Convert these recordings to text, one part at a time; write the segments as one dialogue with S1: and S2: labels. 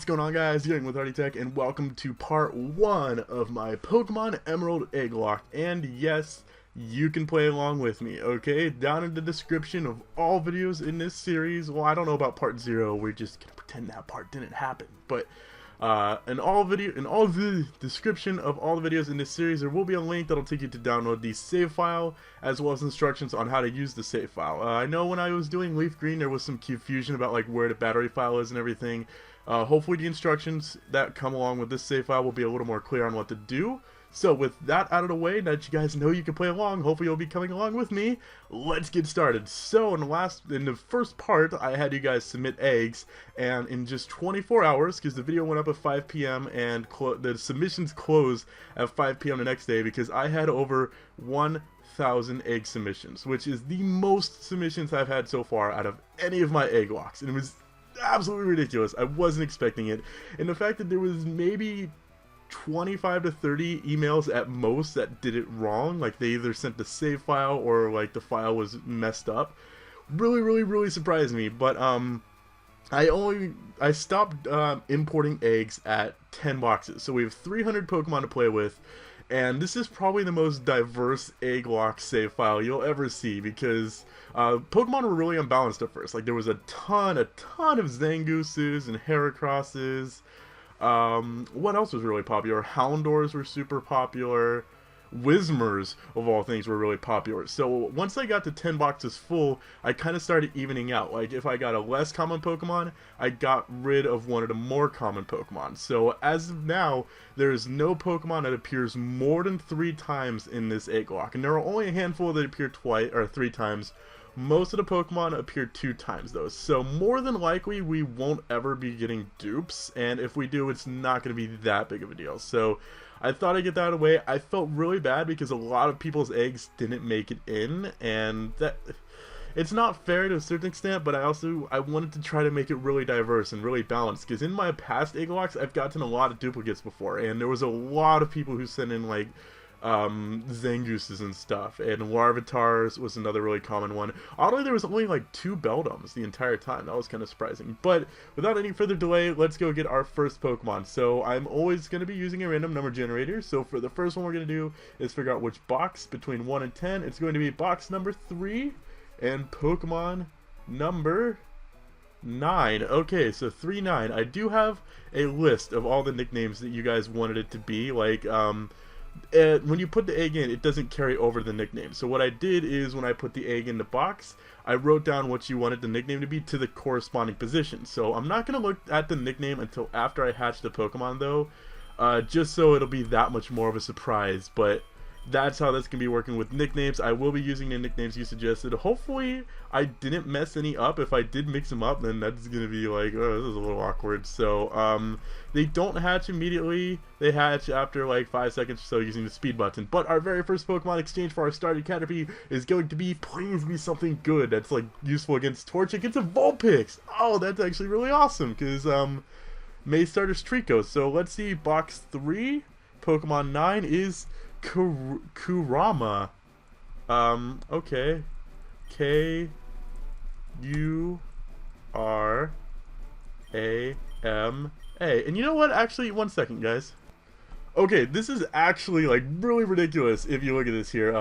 S1: What's going on, guys? Getting with Logitech, and welcome to part 1 of my Pokemon Emerald Egglocke. And yes, you can play along with me, okay? Down in the description of all videos in this series, well, I don't know about part 0, we're just gonna pretend that part didn't happen, but in all the description of all the videos in this series, there will be a link that'll take you to download the save file, as well as instructions on how to use the save file. I know when I was doing Leaf Green, there was some confusion about like where the battery file is and everything. Hopefully the instructions that come along with this save file will be a little more clear on what to do. So with that out of the way, now that you guys know you can play along, hopefully you'll be coming along with me. Let's get started. So in the first part, I had you guys submit eggs, and in just 24 hours, because the video went up at 5 p.m. and the submissions close at 5 p.m. the next day, because I had over 1,000 egg submissions, which is the most submissions I've had so far out of any of my Egglocks, and it was absolutely ridiculous. I wasn't expecting it, and the fact that there was maybe 25 to 30 emails at most that did it wrong, like they either sent the save file or like the file was messed up, really surprised me. But I stopped importing eggs at 10 boxes, so we have 300 Pokemon to play with, and this is probably the most diverse Egglocke save file you'll ever see, because Pokemon were really unbalanced at first. Like there was a ton of Zangooses and Heracrosses. What else was really popular? Houndours were super popular. Whismers, of all things, were really popular. So once I got to 10 boxes full, I kind of started evening out. Like if I got a less common Pokemon, I got rid of one of the more common Pokemon. So as of now, there is no Pokemon that appears more than 3 times in this Egglocke, and there are only a handful that appear 3 times. Most of the Pokemon appear 2 times though, so more than likely we won't ever be getting dupes, and if we do, it's not going to be that big of a deal. So I thought I'd get that out of the way. I felt really bad because a lot of people's eggs didn't make it in, and that it's not fair to a certain extent, but I wanted to try to make it really diverse and really balanced, because in my past Egglocks I've gotten a lot of duplicates before, and there was a lot of people who sent in like Zangooses and stuff, and Larvitars was another really common one. Oddly, there was only like 2 Beldums the entire time. That was kind of surprising. But without any further delay, let's go get our first Pokemon. So I'm always going to be using a random number generator. So for the first one we're going to do is figure out which box between 1 and 10. It's going to be box number 3 and Pokemon number 9. Okay, so 3-9. I do have a list of all the nicknames that you guys wanted it to be. Like, when you put the egg in, it doesn't carry over the nickname. So what I did is, when I put the egg in the box, I wrote down what you wanted the nickname to be to the corresponding position. So I'm not going to look at the nickname until after I hatch the Pokemon though, just so it'll be that much more of a surprise. But that's how that's going to be working with nicknames. I will be using the nicknames you suggested. Hopefully I didn't mess any up. If I did mix them up, then that's going to be like, oh, this is a little awkward. So they don't hatch immediately. They hatch after like 5 seconds or so using the speed button. But our very first Pokemon exchange for our started Caterpie is going to be, please be something good that's like useful against Torchic. It's a Vulpix. Oh, that's actually really awesome, because May starters Trico. So let's see, box 3, Pokemon 9 is Kurama. Okay. Kurama. And you know what? Actually, 1 second, guys. Okay, this is actually like really ridiculous if you look at this here.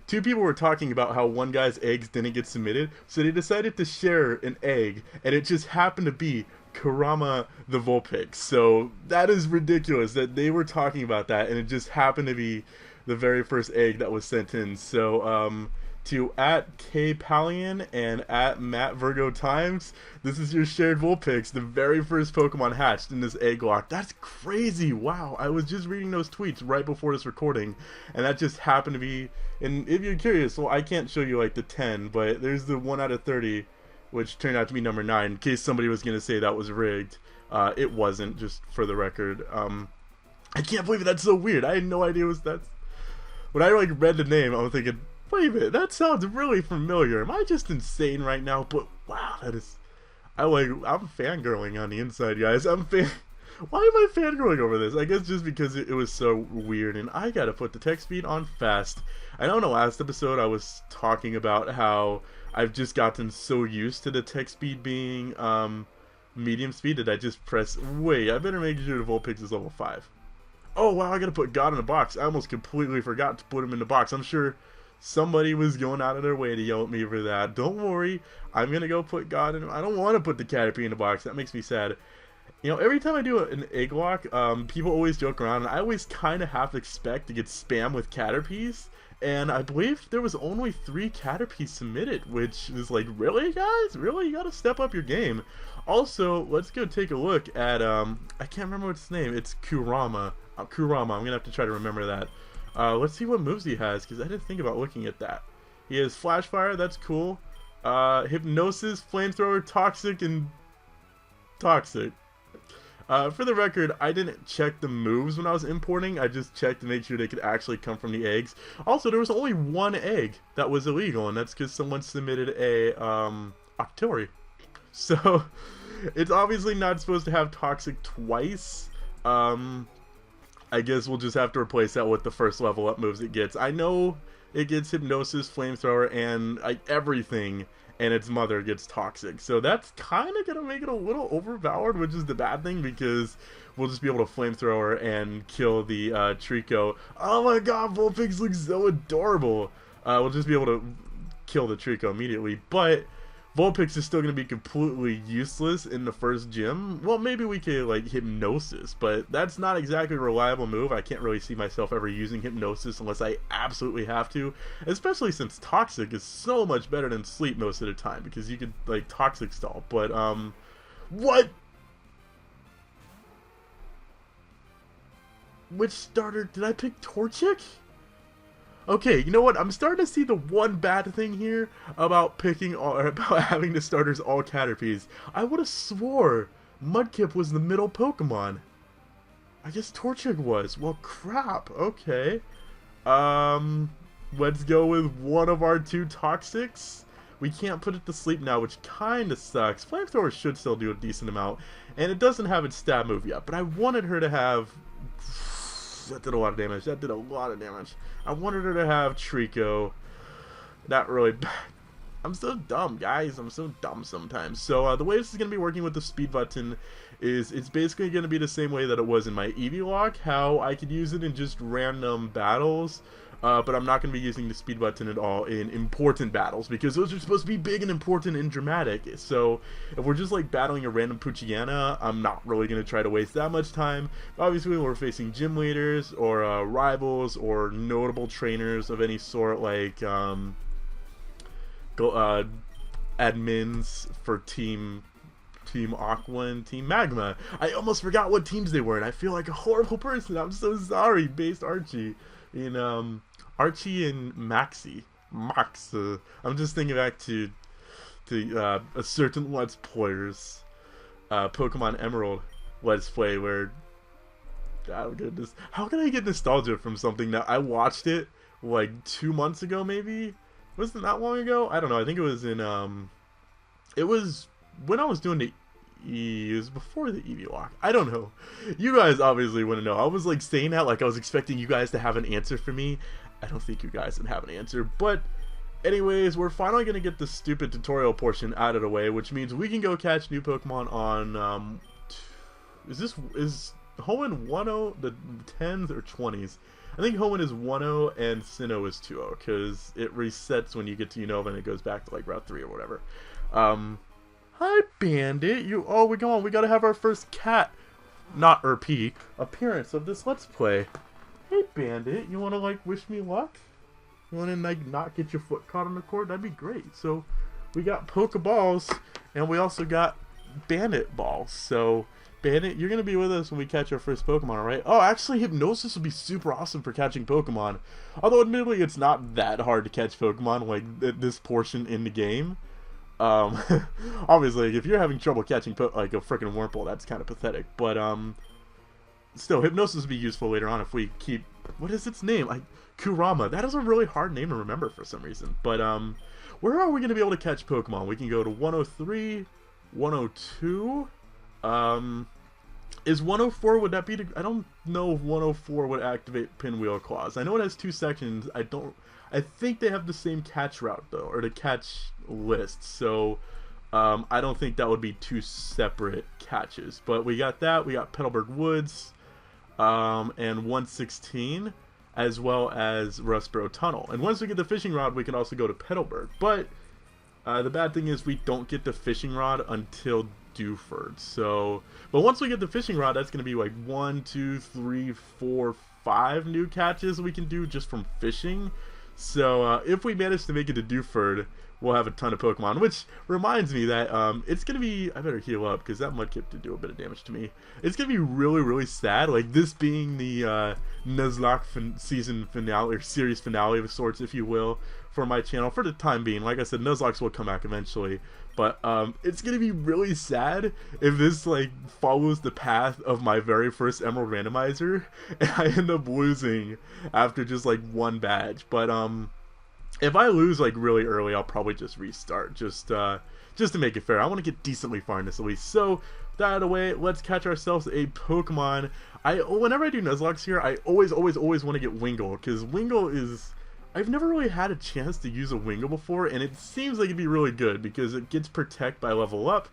S1: 2 people were talking about how one guy's eggs didn't get submitted, so they decided to share an egg, and it just happened to be Kurama the Vulpix. So that is ridiculous that they were talking about that, and it just happened to be the very first egg that was sent in. So to @KPalian and @MattVirgoTimes, this is your shared Vulpix, the very first Pokemon hatched in this Egglocke. That's crazy. Wow, I was just reading those tweets right before this recording, and that just happened to be. And if you're curious, well, I can't show you like the 10, but there's the 1 out of 30, which turned out to be number 9, in case somebody was going to say that was rigged. It wasn't, just for the record. I can't believe it. That's so weird. I had no idea it was that. When I like read the name, I was thinking, wait a minute, that sounds really familiar. Am I just insane right now? But wow, that is, I'm fangirling on the inside, guys. Why am I fangirling over this? I guess just because it was so weird, and I gotta put the text speed on fast. I know in the last episode I was talking about how I've just gotten so used to the text speed being medium speed. Did I just press? Wait, I better make sure the Vulpix is level 5. Oh wow, I gotta put God in a box. I almost completely forgot to put him in the box. I'm sure somebody was going out of their way to yell at me for that. Don't worry, I'm gonna go put God in. I don't want to put the Caterpie in the box. That makes me sad. You know, every time I do an Egglocke, people always joke around, and I always kind of have to expect to get spam with Caterpies. And I believe there was only 3 Caterpies submitted, which is like, really, guys? Really? You gotta step up your game. Also, let's go take a look at, I can't remember what's his name. It's Kurama. Kurama. I'm gonna have to try to remember that. Let's see what moves he has, because I didn't think about looking at that. He has Flash Fire, that's cool. Hypnosis, Flamethrower, Toxic, and Toxic. For the record, I didn't check the moves when I was importing. I just checked to make sure they could actually come from the eggs. Also, there was only 1 egg that was illegal, and that's because someone submitted a Octory. So, it's obviously not supposed to have Toxic twice. I guess we'll just have to replace that with the first level up moves it gets. I know it gets Hypnosis, Flamethrower, and everything, and its mother gets Toxic. So that's kind of going to make it a little overpowered, which is the bad thing, because we'll just be able to Flamethrower and kill the Trico. Oh my god, Vulpix looks so adorable. We'll just be able to kill the Trico immediately, but Vulpix is still going to be completely useless in the first gym. Well, maybe we could, like, Hypnosis, but that's not exactly a reliable move. I can't really see myself ever using Hypnosis unless I absolutely have to, especially since Toxic is so much better than Sleep most of the time, because you could, like, Toxic Stall. But, what? Which starter? Did I pick Torchic? Okay, you know what? I'm starting to see the one bad thing here about picking or about having the starters all Caterpies. I would have swore Mudkip was the middle Pokemon. I guess Torchic was. Well, crap. Okay. Let's go with one of our 2 Toxics. We can't put it to sleep now, which kind of sucks. Flamethrower should still do a decent amount, and it doesn't have its stab move yet, but I wanted her to have... That did a lot of damage. That did a lot of damage. I wanted her to have Trico. Not really. I'm so dumb, guys. I'm so dumb sometimes. So the way this is going to be working with the speed button is it's basically going to be the same way that it was in my Eevee-Lock, how I could use it in just random battles. But I'm not going to be using the speed button at all in important battles, because those are supposed to be big and important and dramatic. So if we're just like battling a random Poochyena, I'm not really going to try to waste that much time. Obviously, when we're facing gym leaders or rivals or notable trainers of any sort, like admins for Team Aqua and Team Magma. I almost forgot what teams they were, and I feel like a horrible person. I'm so sorry, based Archie. In Archie and Maxie. Max. I'm just thinking back to a certain Let's Players Pokemon Emerald Let's Play where, oh goodness, how can I get nostalgia from something that I watched it like 2 months ago maybe? Wasn't that long ago? I don't know. I think it was in it was when I was doing the it was before the Eevee-Lock. I don't know. You guys obviously wouldn't know. I was like saying that like I was expecting you guys to have an answer for me. I don't think you guys would have an answer. But anyways, we're finally going to get the stupid tutorial portion out of the way, which means we can go catch new Pokemon on, is Hoenn 1-0 the 10s or 20s? I think Hoenn is 1-0 and Sinnoh is 2-0, because it resets when you get to Unova and it goes back to like Route 3 or whatever. Hi, Bandit. We gotta have our first cat, not RP, appearance of this Let's Play. Hey, Bandit, you wanna like wish me luck? You wanna like not get your foot caught on the cord? That'd be great. So, we got Pokeballs, and we also got Bandit balls. So, Bandit, you're gonna be with us when we catch our first Pokemon, alright? Oh, actually, Hypnosis would be super awesome for catching Pokemon. Although, admittedly, it's not that hard to catch Pokemon, like, this portion in the game. Obviously, if you're having trouble catching like a freaking Wurmple, that's kind of pathetic. But still, Hypnosis would be useful later on if we keep. What is its name? Kurama. That is a really hard name to remember for some reason. But where are we going to be able to catch Pokemon? We can go to 103, 102. Is 104? Would that be? I don't know if 104 would activate Pinwheel Claws. I know it has 2 sections. I think they have the same catch route though, or the catch list. So I don't think that would be two separate catches. But we got that. We got Petalburg Woods, and 116, as well as Rustboro Tunnel. And once we get the fishing rod, we can also go to Petalburg. But the bad thing is we don't get the fishing rod until Dewford. So, but once we get the fishing rod, that's going to be like 1, 2, 3, 4, 5 new catches we can do just from fishing. So if we manage to make it to Dewford, we'll have a ton of Pokemon, which reminds me that it's going to be, I better heal up because that Mudkip did do a bit of damage to me. It's going to be really, really sad, like this being the Nuzlocke season finale, or series finale of sorts, if you will, for my channel for the time being. Like I said, Nuzlocke will come back eventually, but it's going to be really sad if this like follows the path of my very first Emerald Randomizer and I end up losing after just like one badge. But if I lose like really early, I'll probably just restart, just to make it fair. I want to get decently far in this at least. So that out of the way, let's catch ourselves a Pokemon. Whenever I do Nuzlocks here, I always want to get Wingull, because Wingull is, I've never really had a chance to use a Wingull before, and it seems like it'd be really good because it gets Protect by level up,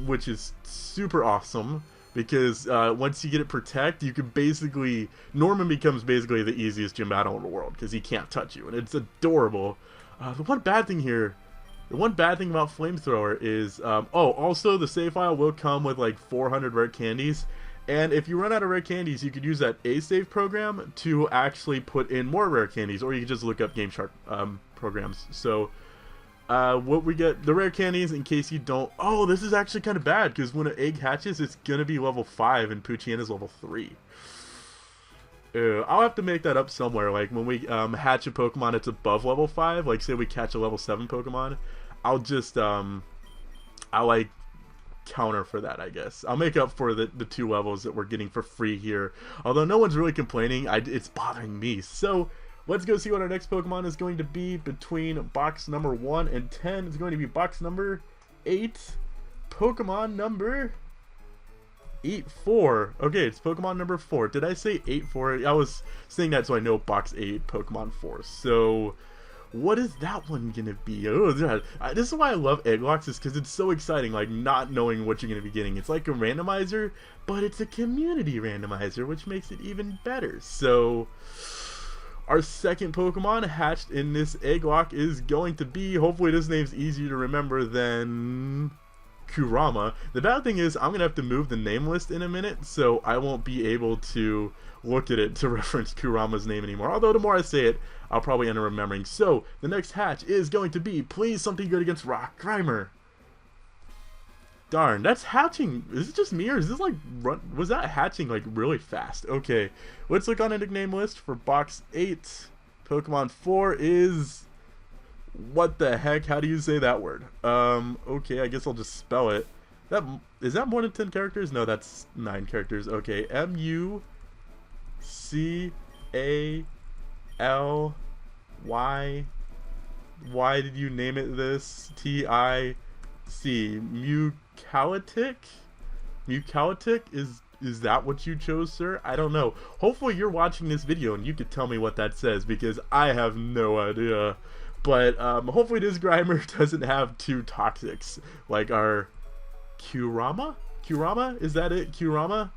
S1: which is super awesome. Because once you get it Protect, you can basically, Norman becomes basically the easiest gym battle in the world because he can't touch you, and it's adorable. The one bad thing about Flamethrower is, also the save file will come with like 400 rare candies, and if you run out of rare candies, you could use that A-Save program to actually put in more rare candies, or you can just look up Game Shark programs. So what we get, the rare candies, in case you don't, this is actually kind of bad, because when an egg hatches, it's gonna be level 5 and Poochyena is level 3. I'll have to make that up somewhere, like when we hatch a Pokemon that's above level 5, like say we catch a level 7 Pokemon, I'll just I'll like counter for that, I guess. I'll make up for the 2 levels that we're getting for free here, although no one's really complaining. It's bothering me. So let's go see what our next Pokemon is going to be. Between box number 1 and 10 is going to be box number 8. Pokemon number 8-4. Okay, it's Pokemon number 4. Did I say 8-4? I was saying that so I know box 8, Pokemon 4. So what is that one gonna be? Oh, this is why I love Egglocks, is because it's so exciting, like not knowing what you're gonna be getting. It's like a randomizer, but it's a community randomizer, which makes it even better. So our second Pokemon hatched in this Egglocke is going to be, hopefully this name's easier to remember than Kurama. The bad thing is I'm gonna have to move the name list in a minute, so I won't be able to look at it to reference Kurama's name anymore. Although the more I say it, I'll probably end up remembering. So the next hatch is going to be, please, something good against Rock Grimer. Darn, that's hatching. Is it just me, or is this like was that hatching like really fast? Okay, let's look on a nickname list for box 8. Pokemon 4 is, what the heck? How do you say that word? Okay, I guess I'll just spell it. Is that more than 10 characters? No, that's 9 characters. Okay, M-U-C-A-L-Y. Why did you name it this? T-I-C. Mucalitic? Mucalitic? Is that what you chose, sir? I don't know. Hopefully you're watching this video and you could tell me what that says, because I have no idea. But hopefully this Grimer doesn't have 2 Toxics like our Kurama? Kurama? Is that it? Kurama?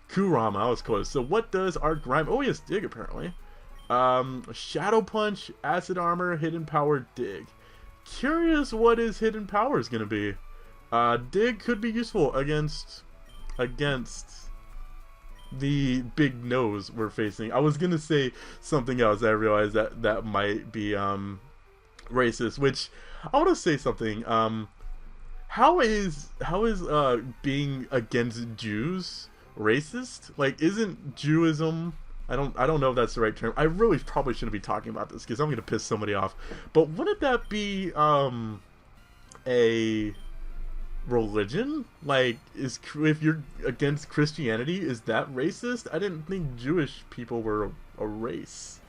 S1: Kurama, I was close. So what does our Grimer... Oh, he has Dig, apparently. Shadow Punch, Acid Armor, Hidden Power, Dig. Curious what his Hidden Power is going to be. Dig could be useful against the big nose we're facing. I was going to say something else. I realized that might be racist, which I want to say something. How is being against Jews racist? Like, isn't Jewism, I don't know if that's the right term. I really probably shouldn't be talking about this because I'm gonna piss somebody off, but wouldn't that be a religion? Like, if you're against Christianity, is that racist? I didn't think Jewish people were a race.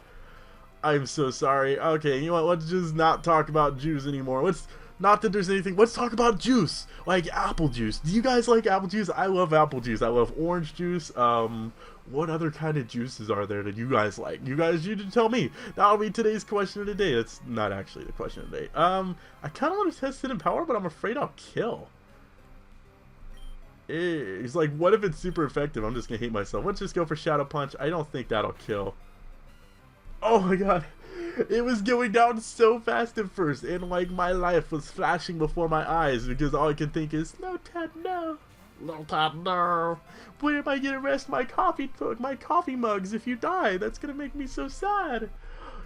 S1: I'm so sorry. Okay, you know what, let's just not talk about Jews anymore. Let's Not that there's anything. Let's talk about juice, like apple juice. Do you guys like apple juice? I love apple juice. I love orange juice. What other kind of juices are there that you guys like? You guys need to tell me. That'll be today's question of the day. That's not actually the question of the day. I kind of want to test it in power, but I'm afraid I'll kill. It's like, what if it's super effective? I'm just gonna hate myself. Let's just go for Shadow Punch. I don't think that'll kill. Oh my god. It was going down so fast at first, and like my life was flashing before my eyes because all I can think is, no, Ted, no. No, Ted, no. Where am I gonna rest my coffee mugs if you die? That's gonna make me so sad.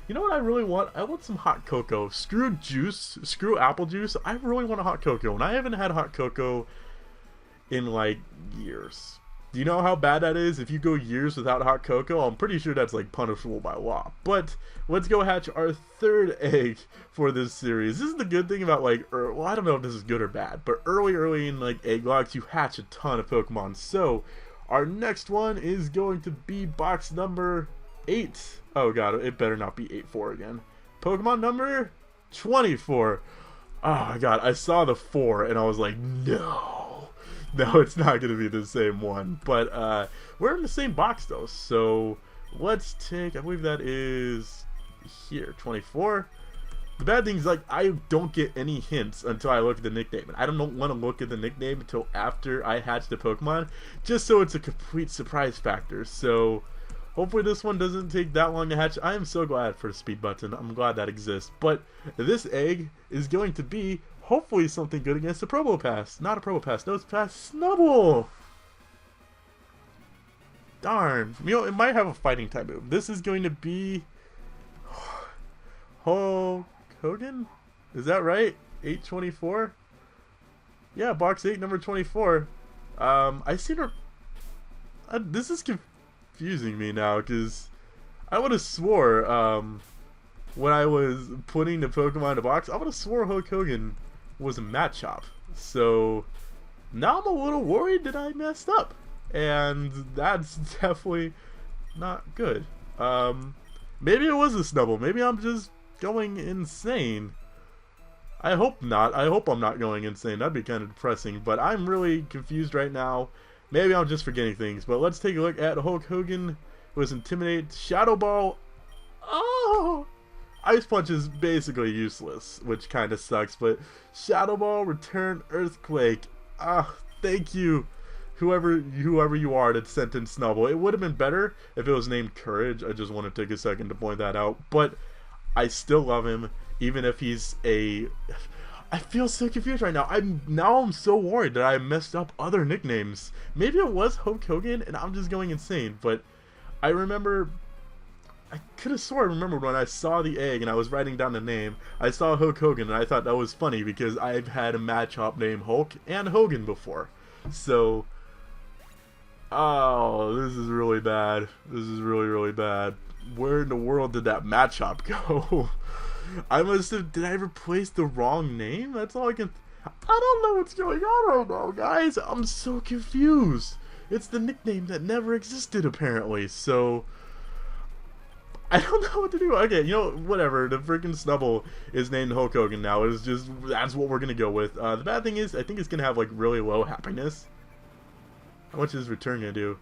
S1: You know what I really want? I want some hot cocoa. Screw juice, screw apple juice. I really want a hot cocoa, and I haven't had hot cocoa in like years. Do you know how bad that is? If you go years without hot cocoa, I'm pretty sure that's like punishable by law. But let's go hatch our third egg for this series. This is the good thing about like, well, I don't know if this is good or bad, but early in like Egglocke, you hatch a ton of Pokemon. So our next one is going to be box number 8. Oh god, it better not be 8-4 again. Pokemon number 24. Oh my god, I saw the 4 and I was like, no. No, it's not going to be the same one, but we're in the same box though, so let's take, I believe that is here, 24. The bad thing is, like, I don't get any hints until I look at the nickname, and I don't want to look at the nickname until after I hatch the Pokemon, just so it's a complete surprise factor. So hopefully this one doesn't take that long to hatch. I am so glad for the speed button. I'm glad that exists, but this egg is going to be hopefully something good against a Probopass. Not a Probopass, no, it's past Snowball. Darn. You know, it might have a fighting type move. This is going to be Hogan? Is that right? 824? Yeah, box 8, number 24. I seen her. This is confusing me now, because I would have swore, when I was putting the Pokemon in the box, I would have swore Hulk Hogan was a Machop. So now I'm a little worried that I messed up, and that's definitely not good. Maybe it was a Snubble. Maybe I'm just going insane. I hope not. I hope I'm not going insane. That'd be kind of depressing, but I'm really confused right now. Maybe I'm just forgetting things, but let's take a look at Hulk Hogan. Was Intimidate, Shadow Ball. Oh! Ice Punch is basically useless, which kind of sucks, but Shadow Ball, Return, Earthquake. Ah, thank you, whoever you are that sent in Snubble. It would have been better if it was named Courage. I just want to take a second to point that out, but I still love him, even if he's a... I feel so confused right now. I'm so worried that I messed up other nicknames. Maybe it was Hulk Hogan, and I'm just going insane, but I remember... I could have swore I remembered when I saw the egg and I was writing down the name, I saw Hulk Hogan, and I thought that was funny because I've had a Machop named Hulk and Hogan before. So, oh, this is really bad. This is really bad. Where in the world did that Machop go? Did I replace the wrong name? That's all I can, I don't know what's going on right now, guys. I'm so confused. It's the nickname that never existed, apparently, so... I don't know what to do. Okay, you know, whatever. The freaking Snubble is named Hulk Hogan now. It's just, that's what we're gonna go with. The bad thing is, I think it's gonna have, like, really low happiness. How much is Return gonna do?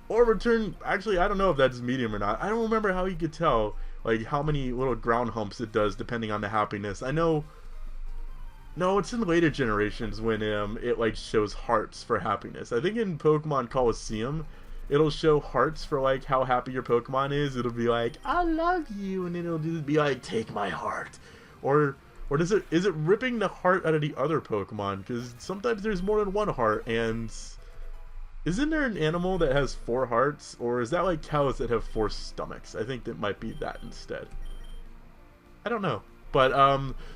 S1: Or Return, actually, I don't know if that's medium or not. I don't remember how you could tell, like, how many little ground humps it does depending on the happiness. I know... No, it's in later generations when, it, like, shows hearts for happiness. I think in Pokemon Coliseum, it'll show hearts for, like, how happy your Pokemon is. It'll be like, I love you, and then it'll just be like, take my heart. Or is it ripping the heart out of the other Pokemon? Because sometimes there's more than one heart, and... Isn't there an animal that has 4 hearts? Or is that like cows that have 4 stomachs? I think that might be that instead. I don't know. But,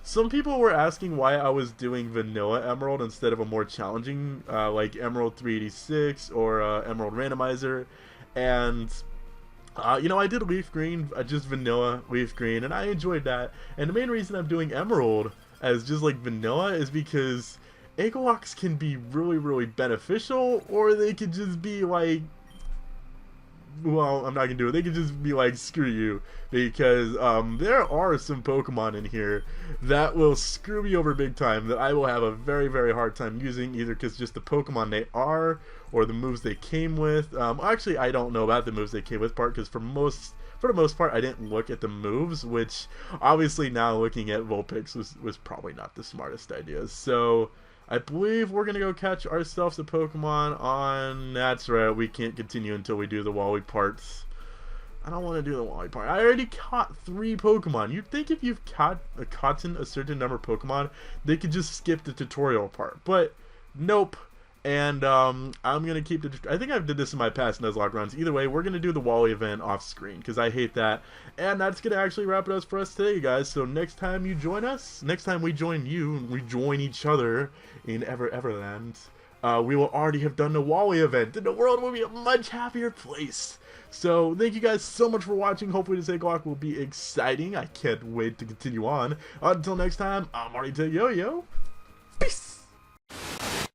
S1: some people were asking why I was doing Vanilla Emerald instead of a more challenging, like Emerald 386 or Emerald Randomizer. And, you know, I did Leaf Green, just Vanilla Leaf Green, and I enjoyed that. And the main reason I'm doing Emerald as just like Vanilla is because Egglocks can be really beneficial, or they could just be like well, I'm not gonna do it. They could just be like, screw you, because there are some Pokemon in here that will screw me over big time, that I will have a very, very hard time using, either because just the Pokemon they are, or the moves they came with. Actually, I don't know about the moves they came with part, because for the most part, I didn't look at the moves, which obviously now looking at Vulpix was probably not the smartest idea. So I believe we're going to go catch ourselves a Pokemon on... That's right, we can't continue until we do the Wally parts. I don't want to do the Wally part. I already caught 3 Pokemon. You'd think if you've caught a certain number of Pokemon, they could just skip the tutorial part. But nope. And I'm going to keep the... I think I've did this in my past Nuzlocke runs. Either way, we're going to do the Wally event off screen, because I hate that. And that's going to actually wrap it up for us today, guys. So next time you join us, next time we join you, and we join each other in Everland, we will already have done the Wally event, and the world will be a much happier place. So thank you guys so much for watching. Hopefully this Egglocke will be exciting. I can't wait to continue on. Until next time, I'm Yo-Yo. Peace!